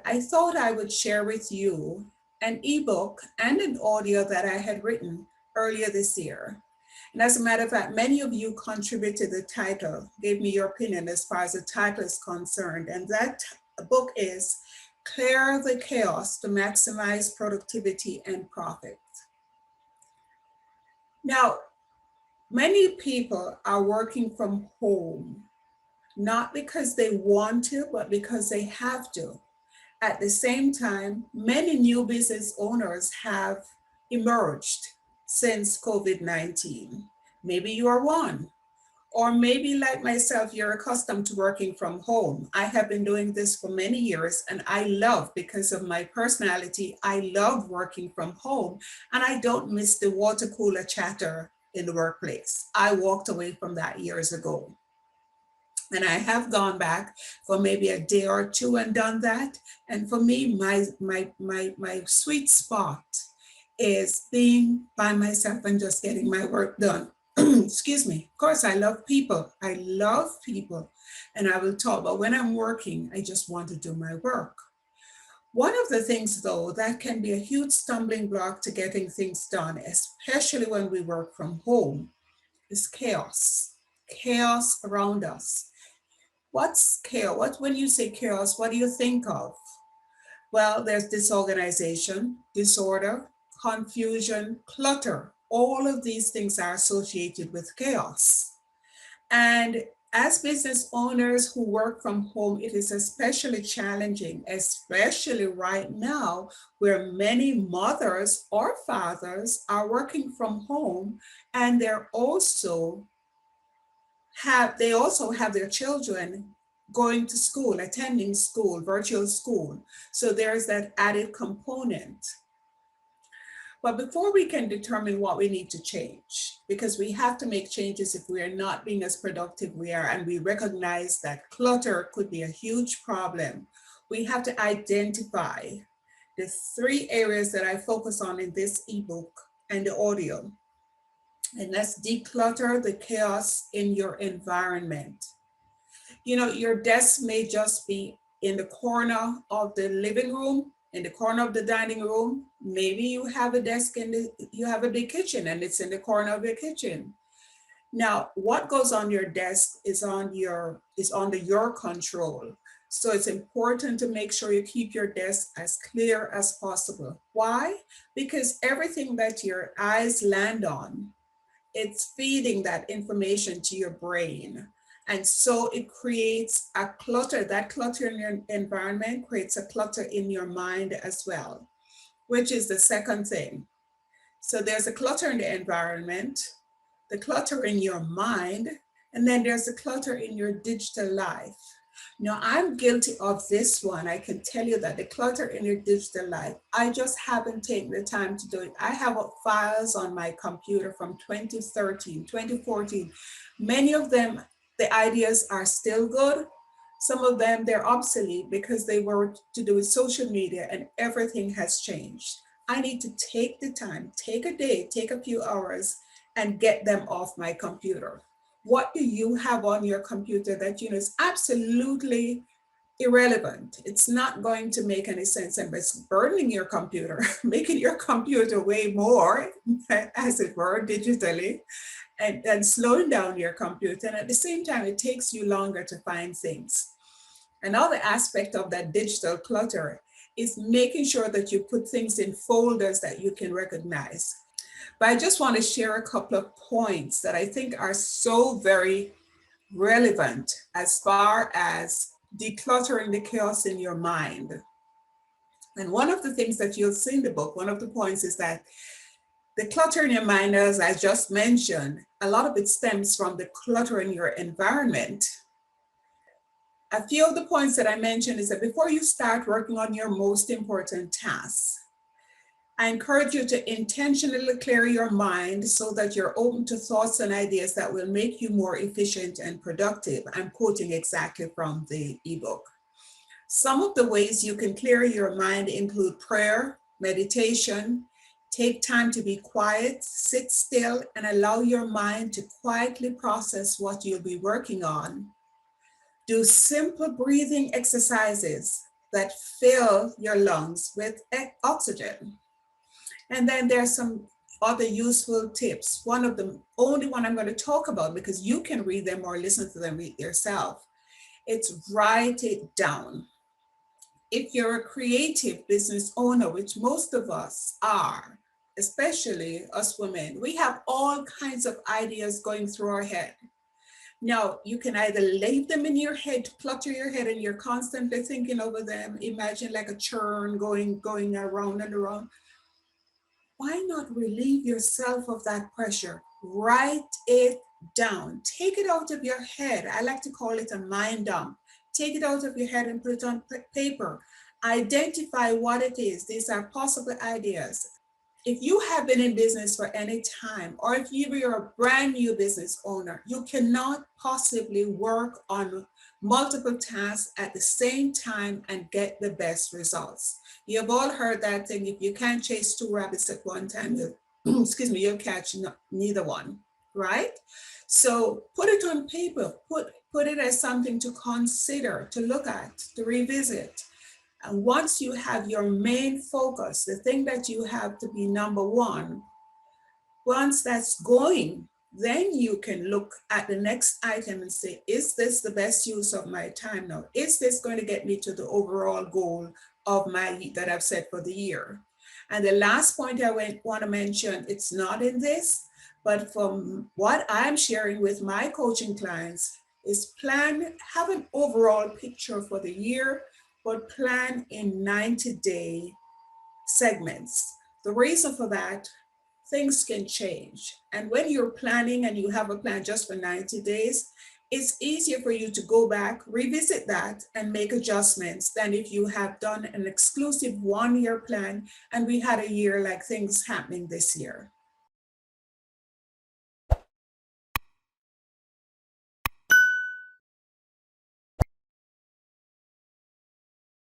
I thought I would share with you an ebook and an audio that I had written earlier this year. And as a matter of fact, many of you contributed the title, gave me your opinion as far as the title is concerned. And that book is Clear the Chaos to Maximize Productivity and Profit. Now, many people are working from home, not because they want to, but because they have to. At the same time, many new business owners have emerged since COVID-19. Maybe you are one, or maybe like myself, you're accustomed to working from home. I have been doing this for many years and I love, because of my personality, I love working from home and I don't miss the water cooler chatter in the workplace. I walked away from that years ago. And I have gone back for maybe a day or two and done that. And for me, my sweet spot is being by myself and just getting my work done. Excuse me. Of course, I love people. I love people. And I will talk, but when I'm working, I just want to do my work. One of the things, though, that can be a huge stumbling block to getting things done, especially when we work from home, is chaos. Chaos around us. What's chaos? When you say chaos, what do you think of? Well, there's disorganization, disorder, confusion, clutter. All of these things are associated with chaos. And as business owners who work from home, it is especially challenging, especially right now, where many mothers or fathers are working from home, and they also have their children going to school, attending school, virtual school. So there's that added component. But before we can determine what we need to change, because we have to make changes if we are not being as productive we are, and we recognize that clutter could be a huge problem, we have to identify the 3 areas that I focus on in this ebook and the audio. And let's declutter the chaos in your environment. You know, your desk may just be in the corner of the living room, in the corner of the dining room. Maybe you have a desk you have a big kitchen and it's in the corner of your kitchen. Now, what goes on your desk is under your control. So it's important to make sure you keep your desk as clear as possible. Why? Because everything that your eyes land on, it's feeding that information to your brain. And so it creates a clutter. That clutter in your environment creates a clutter in your mind as well, which is the second thing. So there's a clutter in the environment, the clutter in your mind, and then there's the clutter in your digital life. Now, I'm guilty of this one. I can tell you that the clutter in your digital life, I just haven't taken the time to do it. I have files on my computer from 2013, 2014. Many of them, the ideas are still good. Some of them, they're obsolete because they were to do with social media and everything has changed. I need to take the time, take a day, take a few hours and get them off my computer. What do you have on your computer that you know is absolutely irrelevant? It's not going to make any sense, and it's burning your computer, making your computer weigh more, as it were, digitally, and slowing down your computer. And at the same time, it takes you longer to find things. Another aspect of that digital clutter is making sure that you put things in folders that you can recognize. But I just want to share a couple of points that I think are so very relevant as far as decluttering the chaos in your mind. And one of the things that you'll see in the book, one of the points is that the clutter in your mind, as I just mentioned, a lot of it stems from the clutter in your environment. A few of the points that I mentioned is that before you start working on your most important tasks, I encourage you to intentionally clear your mind so that you're open to thoughts and ideas that will make you more efficient and productive. I'm quoting exactly from the ebook. Some of the ways you can clear your mind include prayer, meditation, take time to be quiet, sit still, and allow your mind to quietly process what you'll be working on. Do simple breathing exercises. that fill your lungs with oxygen. And then there's some other useful tips. One of the only one I'm going to talk about, because you can read them or listen to them yourself, it's write it down. If you're a creative business owner, which most of us are, especially us women, we have all kinds of ideas going through our head. Now, you can either leave them in your head, clutter your head, and you're constantly thinking over them. Imagine like a churn going around and around. Why not relieve yourself of that pressure? Write it down. Take it out of your head. I like to call it a mind dump. Take it out of your head and put it on paper. Identify what it is. These are possible ideas. If you have been in business for any time, or if you're a brand new business owner, you cannot possibly work on multiple tasks at the same time and get the best results. You've all heard that thing, if you can't chase two rabbits at one time, excuse me, you'll catch neither one, right? So put it on paper, put it as something to consider, to look at, to revisit. And once you have your main focus, the thing that you have to be number one, once that's going, then you can look at the next item and say, is this the best use of my time now? Is this going to get me to the overall goal of my that I've set for the year? And the last point I want to mention, it's not in this, but from what I'm sharing with my coaching clients, is have an overall picture for the year, but plan in 90-day segments. The reason for that, things can change. And when you're planning and you have a plan just for 90 days, it's easier for you to go back, revisit that, and make adjustments than if you have done an exclusive 1-year plan and we had a year like things happening this year.